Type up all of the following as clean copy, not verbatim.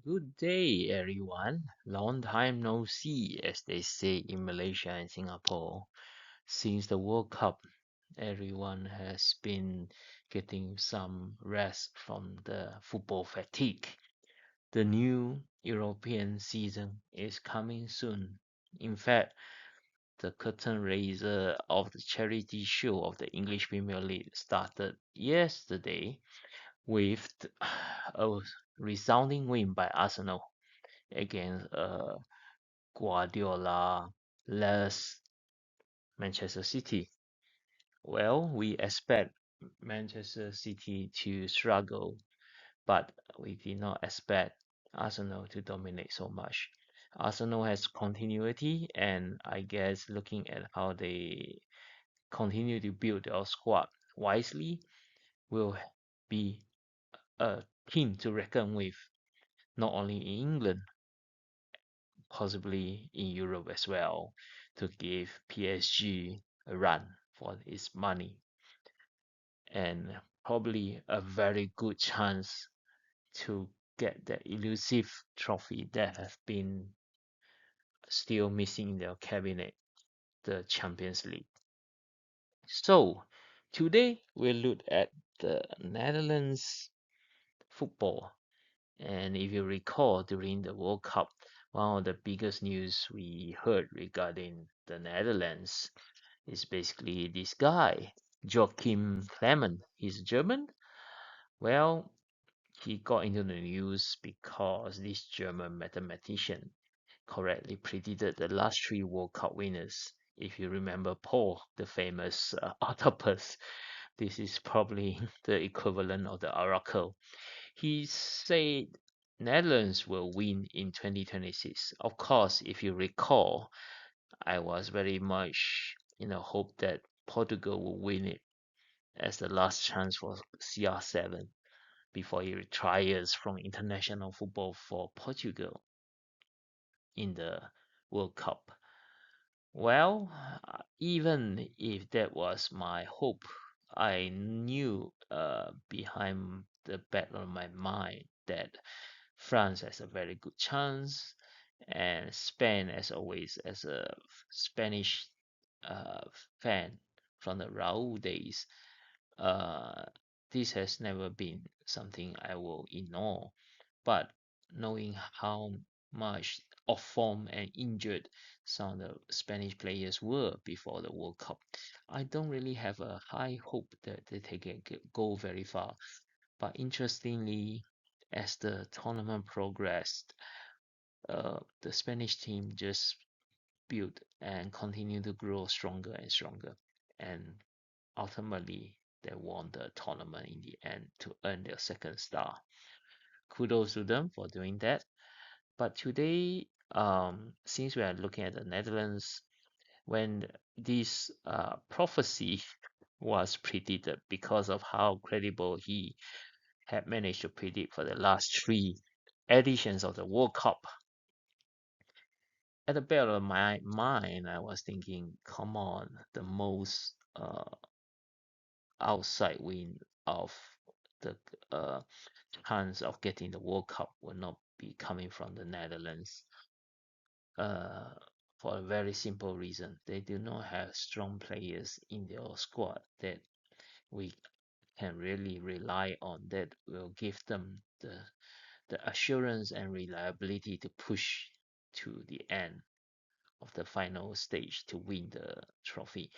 Good day, everyone. Long time no see, as they say in Malaysia and Singapore. Since the World Cup, everyone has been getting some rest from the football fatigue. The new European season is coming soon. In fact, the curtain raiser of the charity show of the English Premier League started yesterday with a resounding win by Arsenal against Guardiola-less Manchester City. Well, we expect Manchester City to struggle, but we did not expect Arsenal to dominate so much. Arsenal has continuity, and I guess looking at how they continue to build their squad wisely will be a team to reckon with, not only in England, possibly in Europe as well, to give PSG a run for its money and probably a very good chance to get that elusive trophy that have been still missing in their cabinet, the Champions League. So today we'll look at the Netherlands football. And if you recall, during the World Cup, one of the biggest news we heard regarding the Netherlands is basically this guy, Joachim Clement. He's German. Well, he got into the news because this German mathematician correctly predicted the last three World Cup winners. If you remember Paul, the famous octopus, this is probably the equivalent of the oracle. He said Netherlands will win in 2026. Of course, if you recall, I was very much in a hope that Portugal will win it as the last chance for CR7 before he retires from international football for Portugal in the World Cup. Well, even if that was my hope, I knew behind the back of my mind that France has a very good chance, and Spain, as always, as a Spanish uh, fan from the Raul days, uh, this has never been something I will ignore. But knowing how much off form and injured some of the Spanish players were before the World Cup, I don't really have a high hope that they can go very far. But interestingly, as the tournament progressed, the Spanish team just built and continued to grow stronger and stronger. And ultimately, they won the tournament in the end to earn their second star. Kudos to them for doing that. But today, since we are looking at the Netherlands, when this prophecy was predicted because of how credible he had managed to predict for the last three editions of the World Cup, at the back of my mind, I was thinking, come on, the most outside win of the uh, chance of getting the World Cup will not be coming from the Netherlands. Uh, for a very simple reason, they do not have strong players in their squad that we can really rely on that will give them the assurance and reliability to push to the end of the final stage to win the trophy.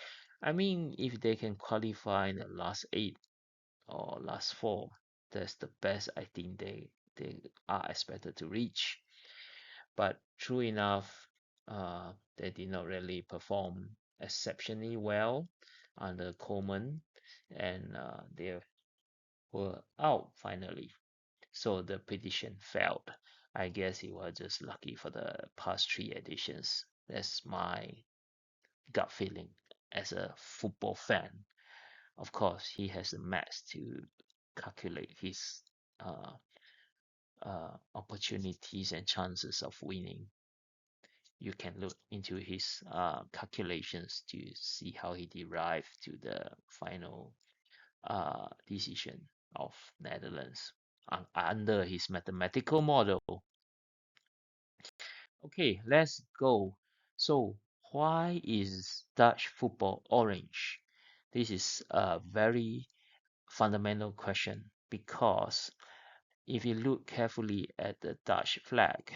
I mean, if they can qualify in the last eight or last four, that's the best I think they are expected to reach. But true enough, they did not really perform exceptionally well under Koeman, and they were out finally. So the petition failed. I guess he was just lucky for the past three editions. That's my gut feeling as a football fan. Of course, he has the maths to calculate his uh, opportunities and chances of winning. You can look into his calculations to see how he derived to the final decision of Netherlands under his mathematical model. Okay, let's go. So, why is Dutch football orange? This is a very fundamental question because if you look carefully at the Dutch flag,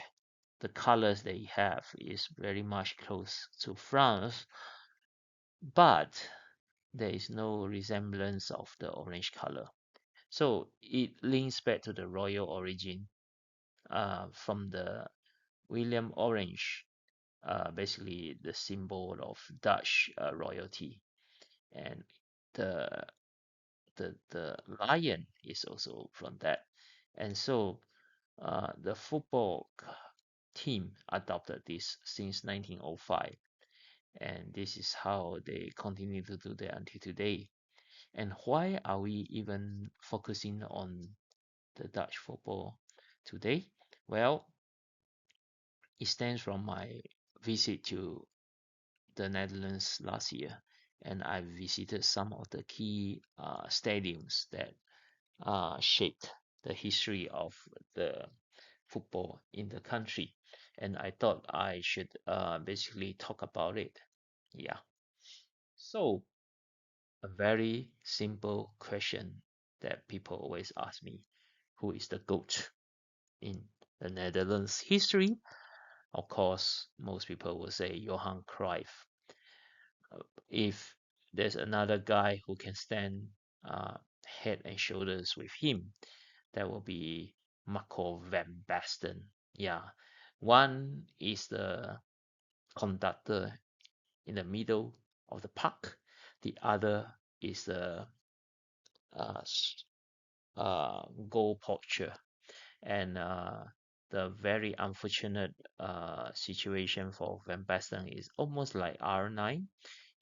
the colors they have is very much close to France, but there is no resemblance of the orange color. So it links back to the royal origin from the William Orange, basically the symbol of Dutch royalty, and the the lion is also from that, and so the football team adopted this since 1905, and this is how they continue to do that until today. And why are we even focusing on the Dutch football today? Well, it stems from my visit to the Netherlands last year, and I visited some of the key stadiums that shaped the history of the football in the country. And I thought I should basically talk about it. Yeah. So, a very simple question that people always ask me: who is the GOAT in the Netherlands history? Of course, most people will say Johan Cruyff. If there's another guy who can stand uh, head and shoulders with him, that will be Marco van Basten. Yeah, one is the conductor in the middle of the park. The other is the uh, goal poacher, and the very unfortunate situation for Van Basten is almost like R9.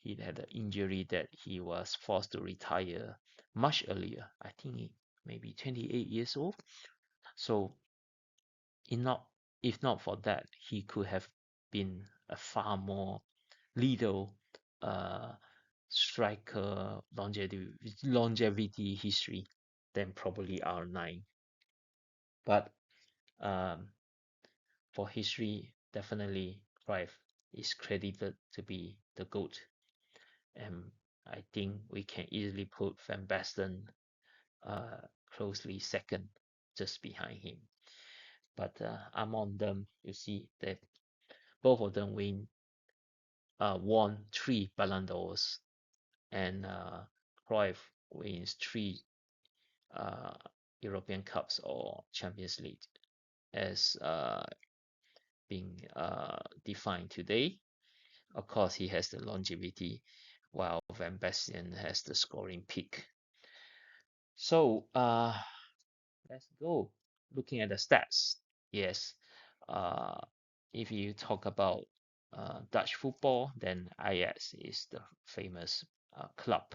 He had an injury that he was forced to retire much earlier. I think maybe 28 years old. So, in not if not for that, he could have been a far more lethal uh, striker longevity history than probably R9. But um, for history, definitely Cruyff is credited to be the GOAT. And I think we can easily put Van Basten uh, closely second, just behind him. But among them, you see that both of them won three Ballon d'Ors, and Cruyff wins three uh, European Cups or Champions League, as being defined today. Of course, he has the longevity, while Van Basten has the scoring peak. So let's go looking at the stats. Yes, uh, if you talk about Dutch football, then Ajax is the famous club,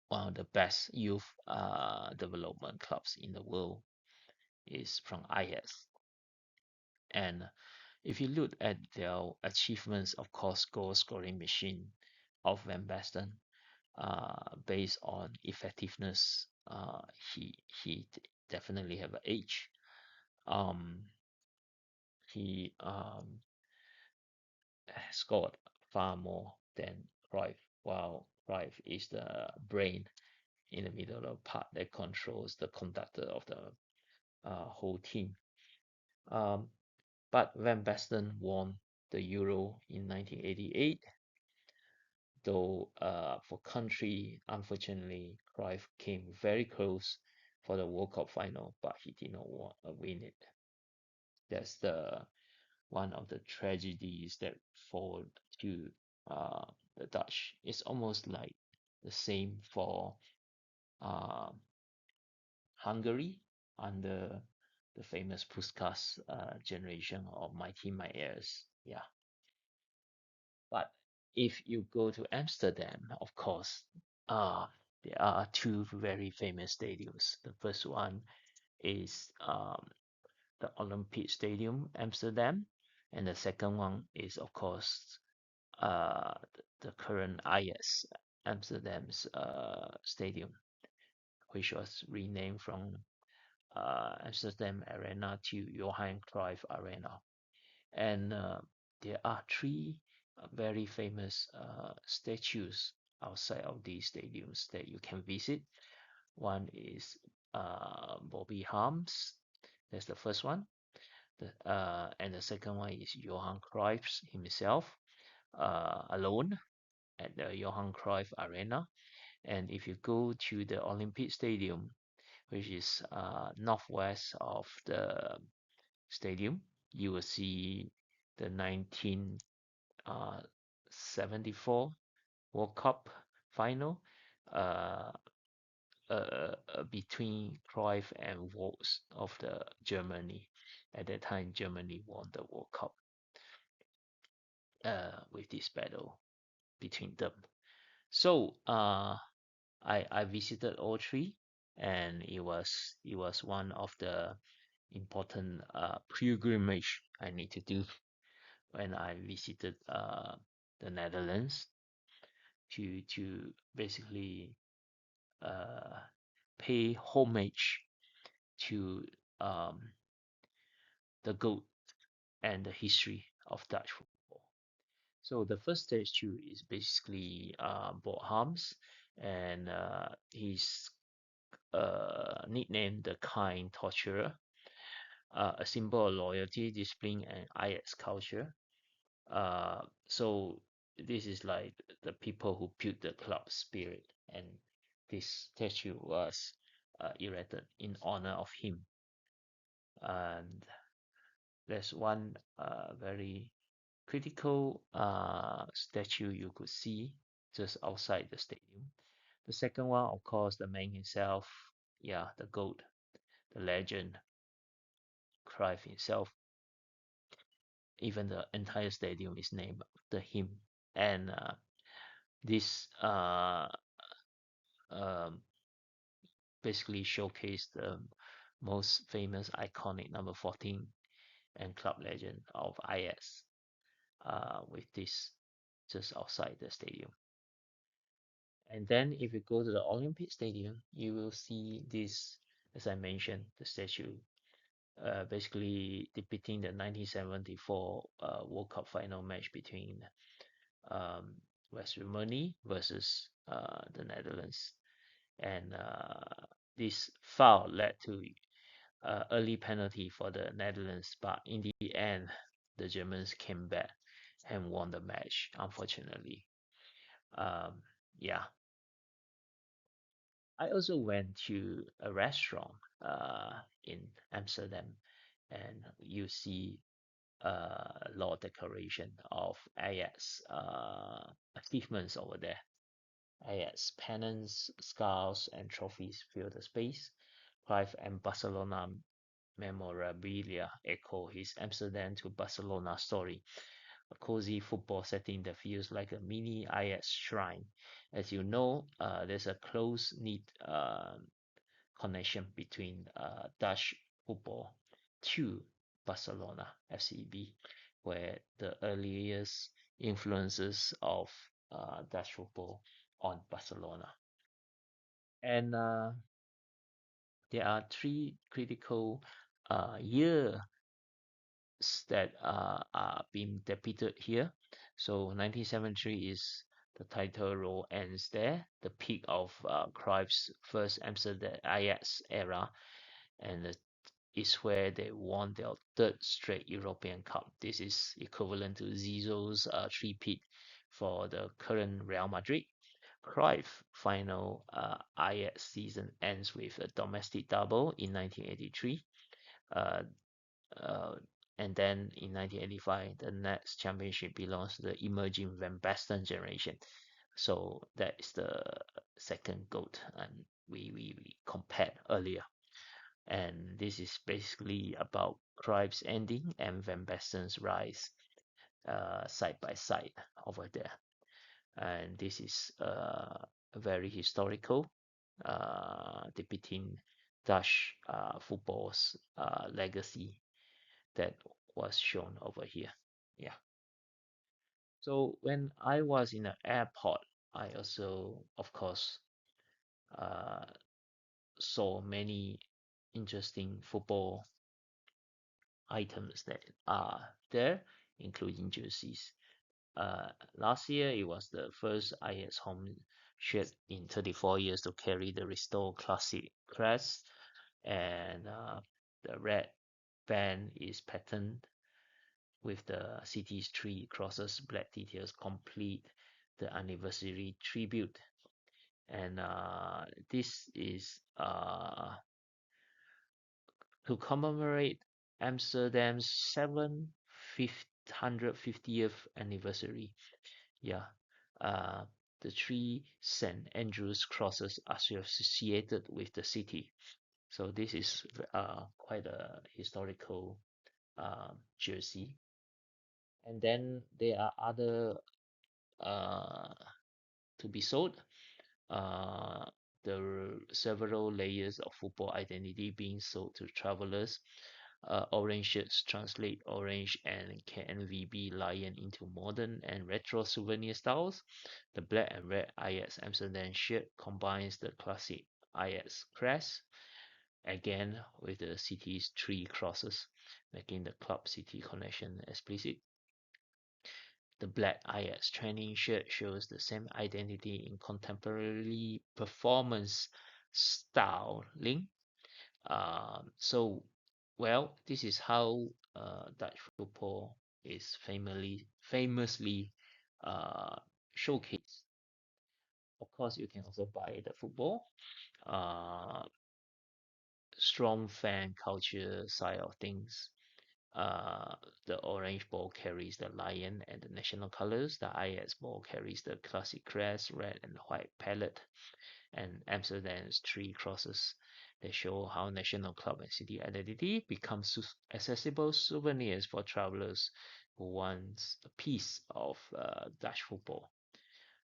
one of the best youth development clubs in the world is from Ajax. And if you look at their achievements, of course, goal scoring machine of Van Basten, based on effectiveness, he definitely have an edge. Um, he scored far more than Cruyff, while Cruyff is the brain in the middle of the part that controls the conductor of the whole team. Um, but Van Basten won the Euro in 1988, though for country, unfortunately, Cruyff came very close for the World Cup final, but he did not win it. That's the one of the tragedies that fall to uh, the Dutch. It's almost like the same for uh, Hungary under the famous Puskas generation of My Team, My Heirs. Yeah. But if you go to Amsterdam, of course, uh, there are two very famous stadiums. The first one is the Olympic Stadium, Amsterdam, and the second one is, of course, the current Ajax Amsterdam's stadium, which was renamed from Amsterdam Arena to Johan Cruyff Arena. And there are three very famous statues outside of these stadiums that you can visit. One is Bobby Harms. That's the first one. And the second one is Johan Cruyff himself, alone at the Johan Cruyff Arena. And if you go to the Olympic Stadium, which is northwest of the stadium, you will see the 1974 World Cup final uh, between Cruyff and Wolves of the Germany. At that time, Germany won the World Cup with this battle between them. So I visited all three, and it was one of the important pilgrimage I need to do when I visited the Netherlands to basically uh, pay homage to the goat and the history of Dutch football. So the first statue is basically Bob Harms, and he's nicknamed the Kind Torturer, a symbol of loyalty, discipline, and Ajax culture. So this is like the people who built the club spirit, and this statue was erected in honor of him. And there's one very critical statue you could see just outside the stadium. The second one, of course, the man himself, yeah, the GOAT, the legend, Cruyff himself. Even the entire stadium is named after him. And this um, basically showcased the most famous, iconic number 14 and club legend of Ajax with this just outside the stadium. And then if you go to the Olympic Stadium, you will see this, as I mentioned, the statue basically depicting the 1974 World Cup final match between um, West Germany versus the Netherlands. And this foul led to early penalty for the Netherlands, but in the end, the Germans came back and won the match, unfortunately. Um, yeah, I also went to a restaurant in Amsterdam, and you see a lot of decoration of Ajax achievements over there. Ajax pennants, scarves, and trophies fill the space. Cruyff and Barcelona memorabilia echo his Amsterdam to Barcelona story, a cozy football setting that feels like a mini Ajax shrine. As you know, there's a close knit connection between Dutch football to Barcelona FCB, where the earliest influences of Dutch football on Barcelona. And there are three critical years that are being depicted here. So 1973 is the title role ends there, the peak of Cruyff's first Amsterdam Ajax era, and is where they won their third straight European Cup. This is equivalent to Zizou's three-peat for the current Real Madrid. Cruyff final Ajax season ends with a domestic double in 1983. Uh, uh, and then in 1985, the next championship belongs to the emerging Van Basten generation. So that is the second GOAT, and we compared earlier. And this is basically about Cruyff's ending and Van Basten's rise side by side over there. And this is very historical, depicting Dutch football's legacy that was shown over here. Yeah. So when I was in the airport, I also, of course, uh, saw many interesting football items that are there, including jerseys. Uh, Last year, it was the first Ajax home shirt in 34 years to carry the Restore Classic crest, and the red band is patterned with the city's three crosses. Black details complete the anniversary tribute, and this is to commemorate Amsterdam's 750th anniversary. Yeah, uh, the three St. Andrew's crosses are associated with the city. So this is quite a historical jersey. And then there are other uh, to be sold. Uh, several layers of football identity being sold to travelers. Orange shirts translate orange and KNVB lion into modern and retro souvenir styles. The black and red Ajax Amsterdam shirt combines the classic Ajax crest again with the city's three crosses, making the club city connection explicit. The black Ajax training shirt shows the same identity in contemporary performance styling. So, this is how Dutch football is famously uh, showcased. Of course, you can also buy the football. Uh, Strong fan culture side of things. Uh, the orange ball carries the lion and the national colors. The Ajax ball carries the classic crest, red and white palette, and Amsterdam's three crosses. They show how national club and city identity become accessible souvenirs for travelers who want a piece of Dutch football.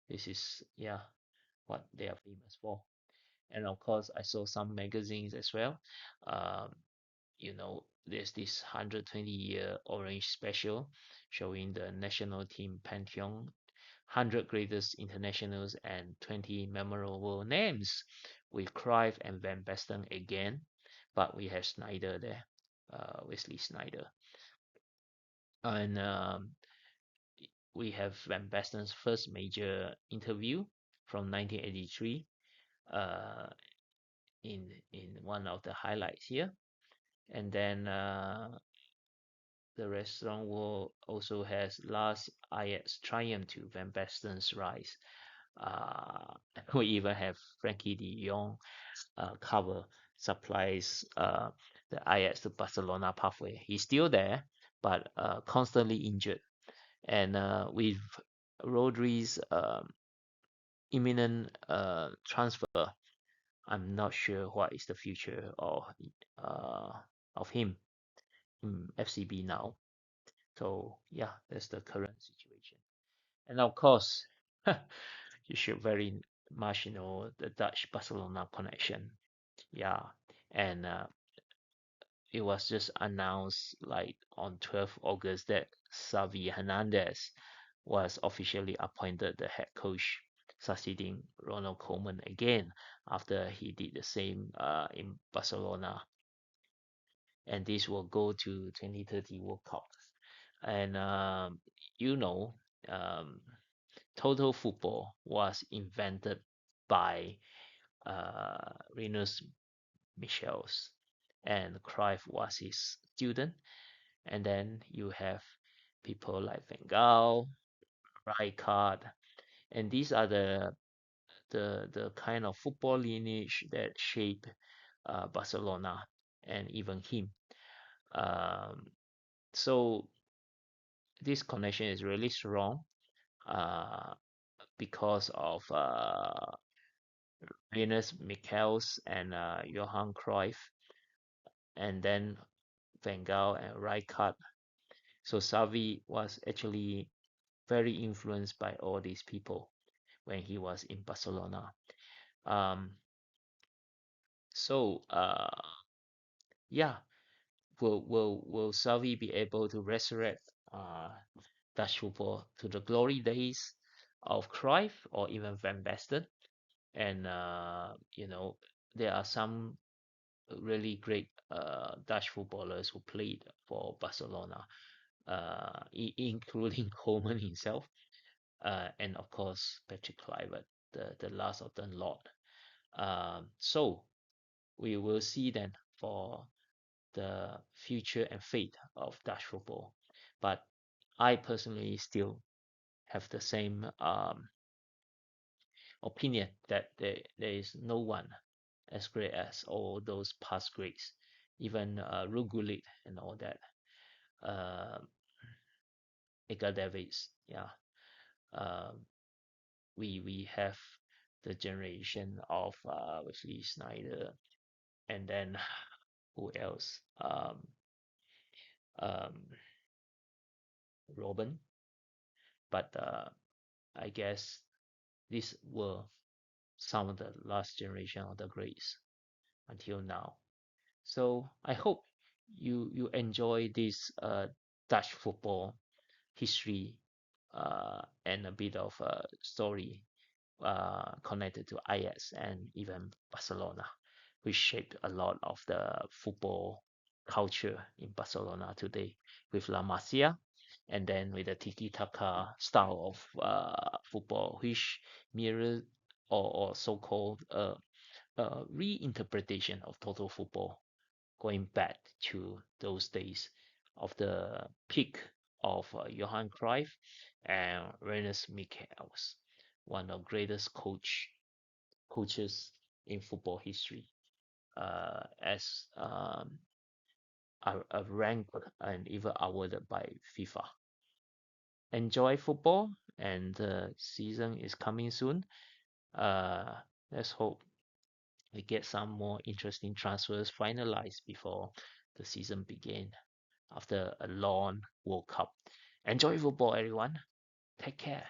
This is, yeah, what they are famous for. And of course, I saw some magazines as well. Um, there's this 120-year orange special showing the national team pantheon, 100 greatest internationals and 20 memorable names with Cruyff and Van Basten again, but we have Snyder there, Wesley Snyder. And we have Van Basten's first major interview from 1983 uh, in one of the highlights here. And then the restaurant will also has last Ajax triumph to Van Basten's rise. Uh, we even have Frankie de Jong cover supplies the Ajax to Barcelona pathway. He's still there, but constantly injured. And with Rodri's imminent transfer, I'm not sure what is the future uh, of him in FCB now. So yeah, that's the current situation. And of course, you should very much know the Dutch Barcelona connection. Yeah, and it was just announced like on 12th August that Xavi Hernandez was officially appointed the head coach, succeeding Ronald Koeman again after he did the same in Barcelona. And this will go to 2030 World Cup. And you know, um, Total Football was invented by Rinus Michels, and Cruyff was his student. And then you have people like Van Gaal, Rijkaard, and these are the kind of football lineage that shape Barcelona and even him. Um, so this connection is really strong uh, because of Rinus Michels and Johan Cruyff, and then Van Gaal and Rijkaard. So Xavi was actually very influenced by all these people when he was in Barcelona. Um, so yeah, will Xavi be able to resurrect Dutch football to the glory days of Cruyff or even Van Basten? And there are some really great Dutch footballers who played for Barcelona, including Koeman himself, and of course Patrick Kluivert, the last of the lot. So we will see then for the future and fate of Dutch football. But I personally still have the same opinion that there is no one as great as all those past greats, even Rugulit and all that. Uh, Edgar Davids, yeah. Um, we have the generation of Wesley Snyder, and then who else? Um, Robin. But I guess these were some of the last generation of the greats until now. So I hope you enjoy this Dutch football history and a bit of a story connected to Ajax and even Barcelona, which shaped a lot of the football culture in Barcelona today with La Masia and then with the tiki-taka style of football, which mirrors or so-called reinterpretation of total football, going back to those days of the peak of Johan Cruyff and Rinus Michels, one of the greatest coaches in football history, as are ranked and even awarded by FIFA. Enjoy football, and the season is coming soon. Uh, let's hope we get some more interesting transfers finalized before the season begin after a long World Cup. Enjoy football, everyone. Take care.